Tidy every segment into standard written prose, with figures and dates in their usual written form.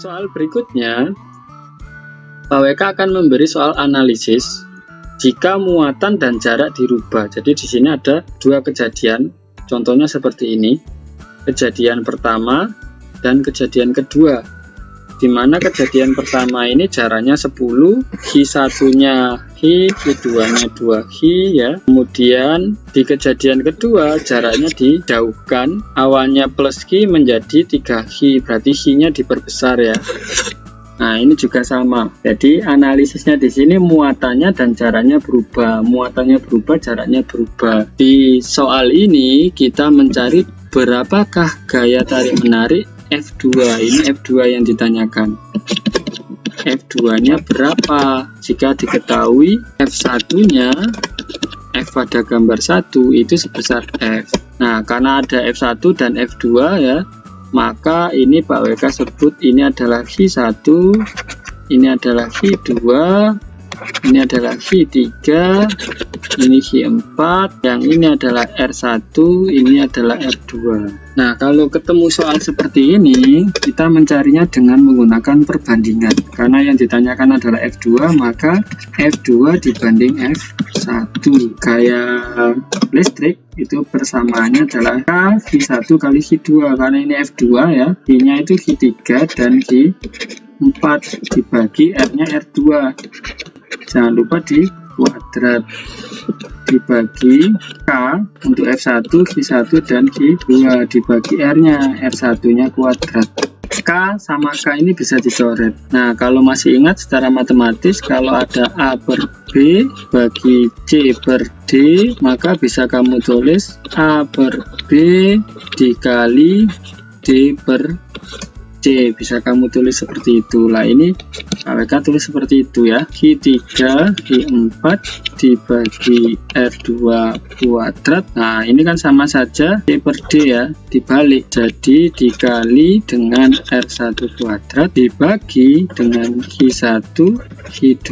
Soal berikutnya, Pak WK akan memberi soal analisis jika muatan dan jarak dirubah. Jadi di sini ada dua kejadian, contohnya seperti ini. Kejadian pertama dan kejadian kedua, di mana kejadian pertama ini jaraknya 10, Hi1-nya Hi, Hi2-nya 2 Hi ya. Kemudian di kejadian kedua jaraknya dijauhkan, awalnya plus Hi menjadi 3 Hi, berarti Hi-nya diperbesar ya. Nah, ini juga sama. Jadi analisisnya di sini muatannya dan jaraknya berubah. Muatannya berubah, jaraknya berubah. Di soal ini kita mencari berapakah gaya tarik menarik F2. Ini F2 yang ditanyakan. F2-nya berapa? Jika diketahui F1-nya, F pada gambar 1 itu sebesar F. Nah, karena ada F1 dan F2 ya, maka ini Pak WK sebut ini adalah Hi1, ini adalah Hi2, ini adalah Hi3, ini Hi4, yang ini adalah R1, ini adalah R2. Nah, kalau ketemu soal seperti ini, kita mencarinya dengan menggunakan perbandingan. Karena yang ditanyakan adalah F2, maka F2 dibanding F1. Gaya listrik itu persamaannya adalah Hi1 kali Hi2. Karena ini F2 ya, Hi-nya itu Hi3 dan Hi4 dibagi R-nya R2. Jangan lupa di kuadrat, dibagi K untuk F1, Hi1 dan Hi2, dibagi R-nya, R1-nya kuadrat. K sama K ini bisa dicoret. Nah, kalau masih ingat secara matematis, kalau ada A per B bagi C per D, maka bisa kamu tulis A per B dikali D per C, bisa kamu tulis seperti itu. Lah ini KWK tulis seperti itu ya. Hi3, Hi4 dibagi R2 kuadrat. Nah, ini kan sama saja C per D ya, dibalik. Jadi dikali dengan R1 kuadrat dibagi dengan Hi1, Hi2.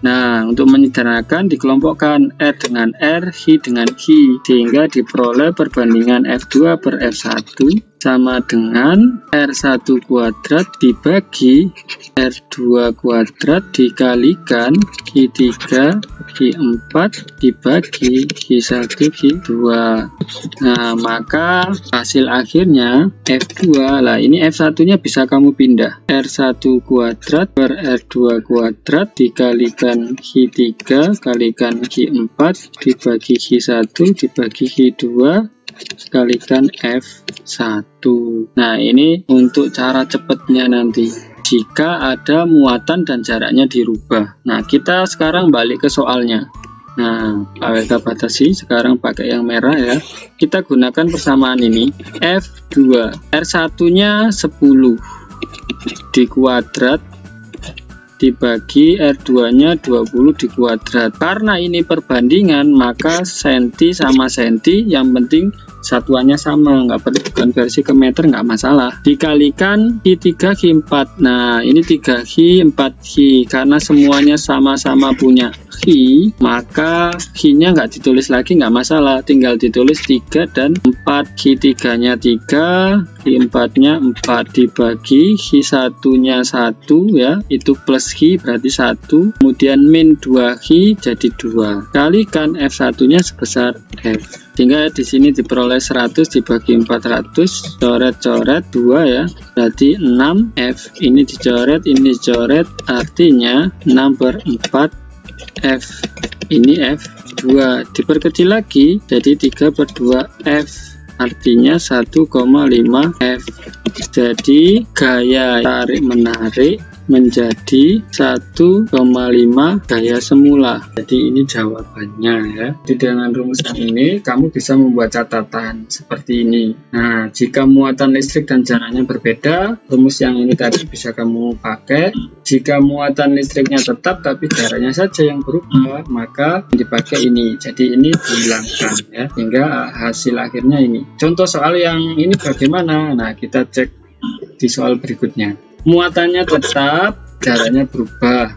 Nah, untuk menyederhanakan dikelompokkan R dengan R, Hi dengan Hi, sehingga diperoleh perbandingan F2 per F1 sama dengan R1 kuadrat dibagi R2 kuadrat dikalikan Hi3, Hi4 dibagi Hi1, Hi2. Nah, maka hasil akhirnya F2, lah ini F1-nya bisa kamu pindah. R1 kuadrat per R2 kuadrat dikalikan Hi3 kalikan Hi4 dibagi Hi1 dibagi Hi2 kalikan F1. Nah, ini untuk cara cepatnya nanti jika ada muatan dan jaraknya dirubah. Nah, kita sekarang balik ke soalnya. Nah, Pak WK batasi sekarang pakai yang merah ya. Kita gunakan persamaan ini. F2, R1-nya 10 di kuadrat dibagi R2-nya 20 di kuadrat. Karena ini perbandingan, maka senti sama senti, yang penting satuannya sama, nggak perlu konversi ke meter, nggak masalah. Dikalikan Hi3, Hi4. Nah, ini 3 Hi, 4 Hi. Karena semuanya sama-sama punya Hi, maka Hi-nya nggak ditulis lagi, nggak masalah. Tinggal ditulis 3 dan 4. Hi3-nya 3, Hi4-nya 4 dibagi Hi1-nya 1 ya, itu plus Hi berarti 1. Kemudian min 2 Hi jadi 2. Kalikan F1-nya sebesar F. Sehingga di sini diperoleh 100 dibagi 400, coret-coret 2 ya, berarti 6 F. Ini dicoret, artinya 6 per 4 F. Ini F2. Diperkecil lagi, jadi 3 per 2 F. Artinya 1,5 F. Jadi gaya tarik menarik menjadi 1,5 gaya semula. Jadi ini jawabannya ya. Jadi dengan rumusan ini kamu bisa membuat catatan seperti ini. Nah, jika muatan listrik dan jaraknya berbeda, rumus yang ini tadi bisa kamu pakai. Jika muatan listriknya tetap tapi jaraknya saja yang berubah, maka dipakai ini. Jadi ini dihilangkan ya, hingga hasil akhirnya ini. Contoh soal yang ini bagaimana? Nah, kita cek di soal berikutnya. Muatannya tetap, jaraknya berubah.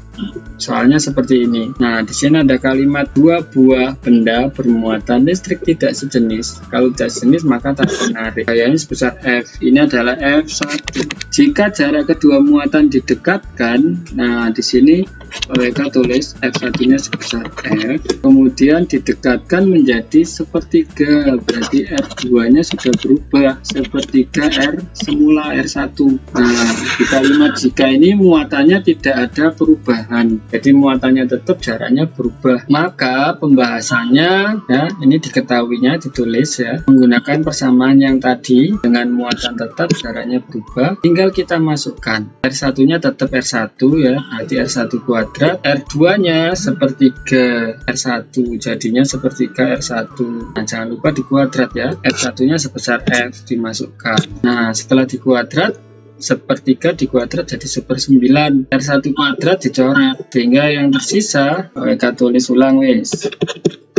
Soalnya seperti ini. Nah, di sini ada kalimat dua buah benda bermuatan listrik tidak sejenis. Kalau tidak sejenis maka tak menarik. Gayanya sebesar F. Ini adalah F1. Jika jarak kedua muatan didekatkan, nah di sini mereka tulis F1-nya sebesar F. Kemudian didekatkan menjadi sepertiga. Berarti R2-nya sudah berubah sepertiga R semula R1. Nah, di kalimat jika ini muatannya tidak ada perubahan. Jadi muatannya tetap, jaraknya berubah. Maka pembahasannya ya, ini diketahuinya ditulis ya, menggunakan persamaan yang tadi dengan muatan tetap, jaraknya berubah. Tinggal kita masukkan. R1-nya tetap R1 ya, berarti R1 kuadrat. R2-nya sepertiga R1, jadinya sepertiga R1. Nah, jangan lupa dikuadrat ya. R1-nya sebesar F dimasukkan. Nah, setelah dikuadrat, sepertiga dikuadrat jadi 1/9. R1 kuadrat dicoret sehingga yang tersisa kita tulis ulang wis.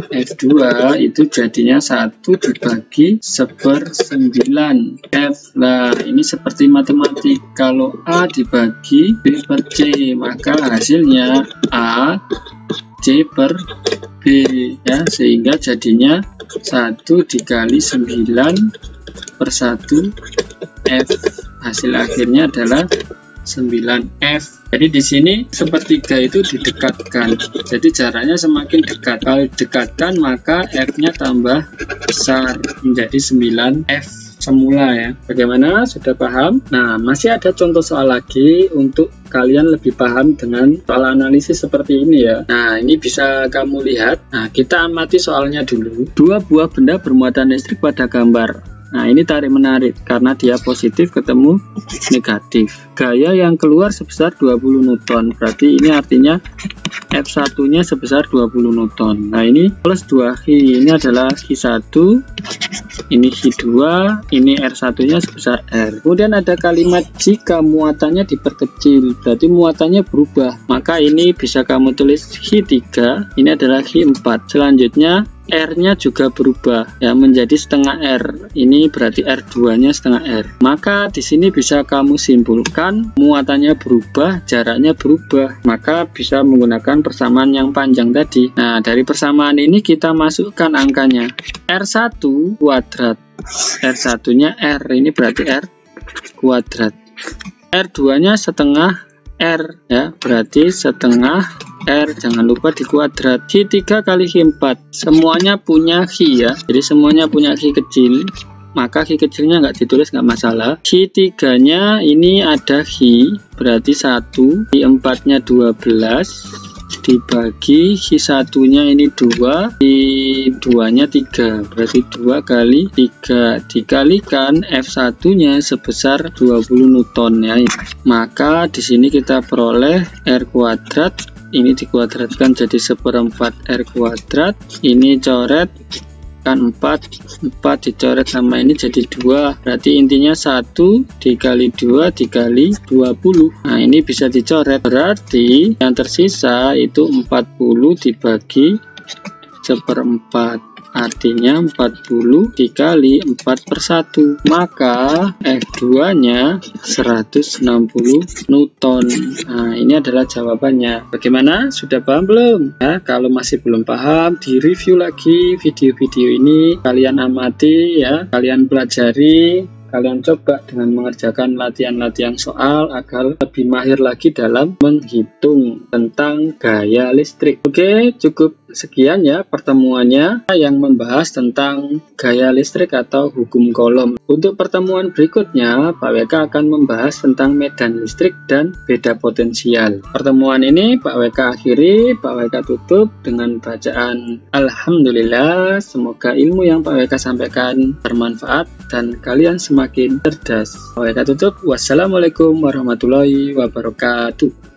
F2 itu jadinya 1 dibagi 1/9 F. Nah, ini seperti matematik. Kalau A dibagi B per C, maka hasilnya A C per B ya, sehingga jadinya 1 dikali 9/1 F. Hasil akhirnya adalah 9F. Jadi di sini sepertiga itu didekatkan. Jadi jaraknya semakin dekat. Kalau didekatkan maka F-nya tambah besar menjadi 9F semula ya. Bagaimana? Sudah paham? Nah, masih ada contoh soal lagi untuk kalian lebih paham dengan soal analisis seperti ini ya. Nah, ini bisa kamu lihat. Nah, kita amati soalnya dulu. Dua buah benda bermuatan listrik pada gambar. Nah, ini tarik-menarik karena dia positif ketemu negatif. Gaya yang keluar sebesar 20 Newton. Berarti ini artinya F1-nya sebesar 20 Newton. Nah, ini plus 2 Hi. Ini adalah Hi1, ini Hi2, ini R1-nya sebesar R. Kemudian ada kalimat jika muatannya diperkecil, berarti muatannya berubah. Maka ini bisa kamu tulis Hi3, ini adalah Hi4. Selanjutnya R-nya juga berubah ya menjadi setengah R. Ini berarti R2-nya setengah R. Maka di sini bisa kamu simpulkan muatannya berubah, jaraknya berubah. Maka bisa menggunakan persamaan yang panjang tadi. Nah, dari persamaan ini kita masukkan angkanya. R1 kuadrat. R1-nya R, ini berarti R kuadrat. R2-nya setengah R ya, berarti setengah R, jangan lupa dikuadrat. Hi3 kali Hi4, semuanya punya Hi ya, jadi semuanya punya Hi kecil, maka Hi kecilnya nggak ditulis, nggak masalah. Hi3 nya ini ada Hi, berarti 1, Hi4 nya 12 dibagi Hi1 nya ini 2, Hi2 nya 3, berarti 2 kali 3 dikalikan F1 nya sebesar 20 Newton ya. Maka di sini kita peroleh R kuadrat, ini dikuadratkan jadi 1/4 R kuadrat, ini coret kan 4 dicoret sama ini jadi 2, berarti intinya 1 dikali 2 dikali 20. Nah, ini bisa dicoret, berarti yang tersisa itu 40 dibagi 1/4, artinya 40 dikali 4/1, maka F2 nya 160 Newton. Nah, ini adalah jawabannya. Bagaimana? Sudah paham belum? Nah, kalau masih belum paham, di review lagi video-video ini, kalian amati ya, kalian pelajari, kalian coba dengan mengerjakan latihan-latihan soal agar lebih mahir lagi dalam menghitung tentang gaya listrik. Oke, cukup sekian ya pertemuannya yang membahas tentang gaya listrik atau hukum Coulomb. Untuk pertemuan berikutnya, Pak WK akan membahas tentang medan listrik dan beda potensial. Pertemuan ini Pak WK akhiri, Pak WK tutup dengan bacaan Alhamdulillah. Semoga ilmu yang Pak WK sampaikan bermanfaat dan kalian semakin cerdas. Pak WK tutup. Wassalamualaikum warahmatullahi wabarakatuh.